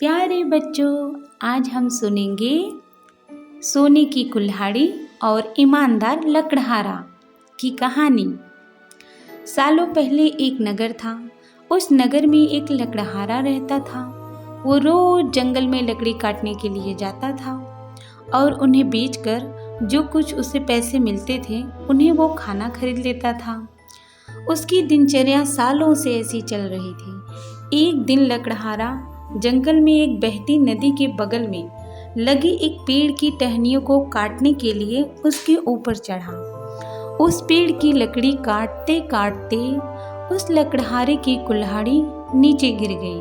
प्यारे बच्चों, आज हम सुनेंगे सोने की कुल्हाड़ी और ईमानदार लकड़हारा की कहानी। सालों पहले एक नगर था। उस नगर में एक लकड़हारा रहता था। वो रोज जंगल में लकड़ी काटने के लिए जाता था और उन्हें बेचकर जो कुछ उसे पैसे मिलते थे उन्हें वो खाना खरीद लेता था। उसकी दिनचर्या सालों से ऐसी चल रही थी। एक दिन लकड़हारा जंगल में एक बहती नदी के बगल में लगी एक पेड़ की टहनियों को काटने के लिए उसके ऊपर चढ़ा। उस पेड़ की लकड़ी काटते काटते उस लकड़हारे की कुल्हाड़ी नीचे गिर गई।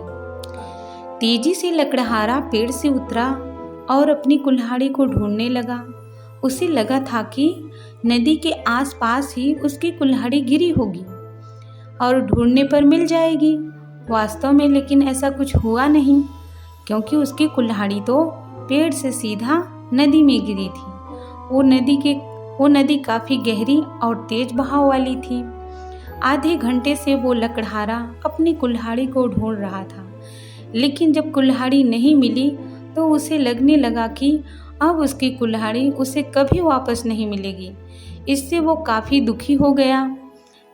तेजी से लकड़हारा पेड़ से उतरा और अपनी कुल्हाड़ी को ढूंढने लगा। उसे लगा था कि नदी के आसपास ही उसकी कुल्हाड़ी गिरी होगी और ढूंढने पर मिल जाएगी। वास्तव में लेकिन ऐसा कुछ हुआ नहीं, क्योंकि उसकी कुल्हाड़ी तो पेड़ से सीधा नदी में गिरी थी। वो नदी काफ़ी गहरी और तेज बहाव वाली थी। आधे घंटे से वो लकड़हारा अपनी कुल्हाड़ी को ढूंढ रहा था, लेकिन जब कुल्हाड़ी नहीं मिली तो उसे लगने लगा कि अब उसकी कुल्हाड़ी उसे कभी वापस नहीं मिलेगी। इससे वो काफ़ी दुखी हो गया।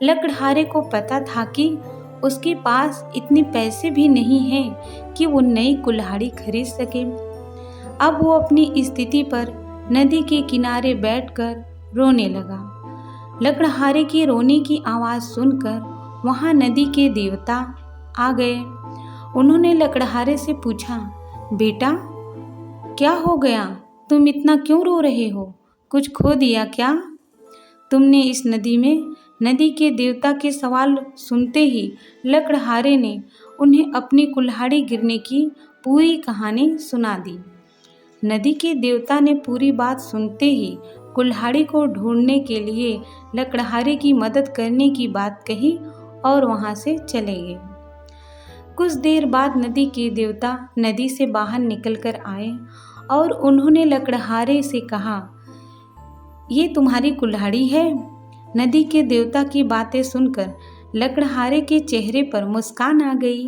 लकड़हारे को पता था कि उसके पास इतने पैसे भी नहीं हैं कि वो नई कुल्हाड़ी खरीद सके। अब वो अपनी स्थिति पर नदी के किनारे बैठकर रोने लगा। लकड़हारे के रोने की आवाज़ सुनकर वहाँ नदी के देवता आ गए। उन्होंने लकड़हारे से पूछा, बेटा क्या हो गया? तुम इतना क्यों रो रहे हो? कुछ खो दिया क्या? तुमने इस नदी के देवता के सवाल सुनते ही लकड़हारे ने उन्हें अपनी कुल्हाड़ी गिरने की पूरी कहानी सुना दी। नदी के देवता ने पूरी बात सुनते ही कुल्हाड़ी को ढूंढने के लिए लकड़हारे की मदद करने की बात कही और वहां से चले गए। कुछ देर बाद नदी के देवता नदी से बाहर निकलकर आए और उन्होंने लकड़हारे से कहा, ये तुम्हारी कुल्हाड़ी है? नदी के देवता की बातें सुनकर लकड़हारे के चेहरे पर मुस्कान आ गई।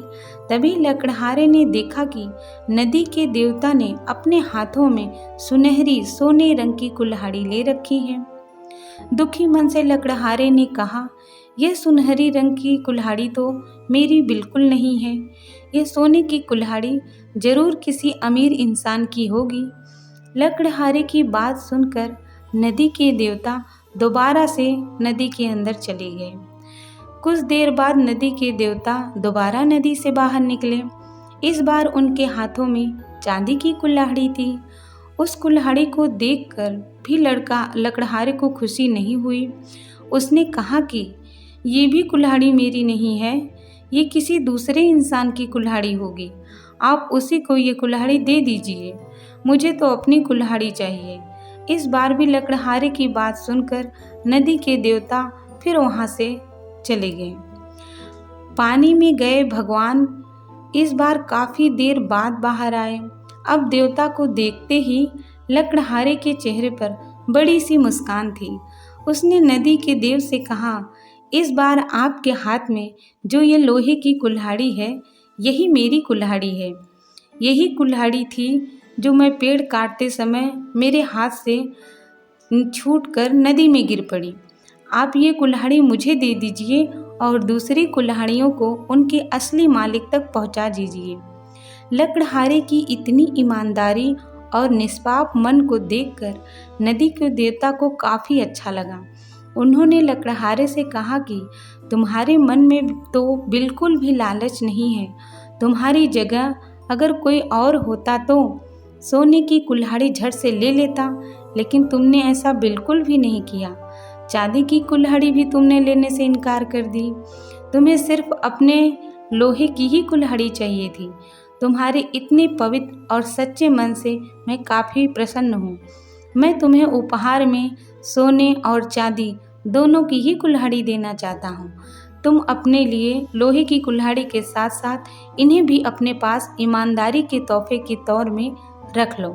तभी लकड़हारे ने देखा कि नदी के देवता ने अपने हाथों में सुनहरी सोने रंग की कुल्हाड़ी ले रखी है। दुखी मन से लकड़हारे ने कहा, यह सुनहरी रंग की कुल्हाड़ी तो मेरी बिल्कुल नहीं है। यह सोने की कुल्हाड़ी जरूर किसी अमीर इंसान की होगी। लकड़हारे की बात सुनकर नदी के देवता दोबारा से नदी के अंदर चले गए। कुछ देर बाद नदी के देवता दोबारा नदी से बाहर निकले। इस बार उनके हाथों में चांदी की कुल्हाड़ी थी। उस कुल्हाड़ी को देखकर भी लकड़हारे को खुशी नहीं हुई। उसने कहा कि ये भी कुल्हाड़ी मेरी नहीं है, ये किसी दूसरे इंसान की कुल्हाड़ी होगी। आप उसी को ये कुल्हाड़ी दे दीजिए, मुझे तो अपनी कुल्हाड़ी चाहिए। इस बार भी लकड़हारे की बात सुनकर नदी के देवता फिर वहां से चले गए। पानी में गए भगवान इस बार काफी देर बाद बाहर आए। अब देवता को देखते ही लकड़हारे के चेहरे पर बड़ी सी मुस्कान थी। उसने नदी के देव से कहा, इस बार आपके हाथ में जो ये लोहे की कुल्हाड़ी है, यही मेरी कुल्हाड़ी है। यही कुल्हाड़ी थी जो मैं पेड़ काटते समय मेरे हाथ से छूटकर नदी में गिर पड़ी। आप ये कुल्हाड़ी मुझे दे दीजिए और दूसरी कुल्हाड़ियों को उनके असली मालिक तक पहुंचा दीजिए। लकड़हारे की इतनी ईमानदारी और निष्पाप मन को देखकर नदी के देवता को काफ़ी अच्छा लगा। उन्होंने लकड़हारे से कहा कि तुम्हारे मन में तो बिल्कुल भी लालच नहीं है। तुम्हारी जगह अगर कोई और होता तो सोने की कुल्हाड़ी झट से ले लेता, लेकिन तुमने ऐसा बिल्कुल भी नहीं किया। चांदी की कुल्हाड़ी भी तुमने लेने से इनकार कर दी। तुम्हें सिर्फ अपने लोहे की ही कुल्हाड़ी चाहिए थी। तुम्हारे इतने पवित्र और सच्चे मन से मैं काफ़ी प्रसन्न हूँ। मैं तुम्हें उपहार में सोने और चांदी दोनों की ही कुल्हाड़ी देना चाहता हूँ। तुम अपने लिए लोहे की कुल्हाड़ी के साथ साथ इन्हें भी अपने पास ईमानदारी के तोहफे के तौर में रख लो।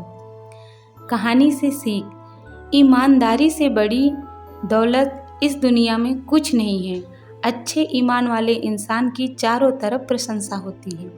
कहानी से सीख, ईमानदारी से बड़ी दौलत इस दुनिया में कुछ नहीं है। अच्छे ईमान वाले इंसान की चारों तरफ प्रशंसा होती है।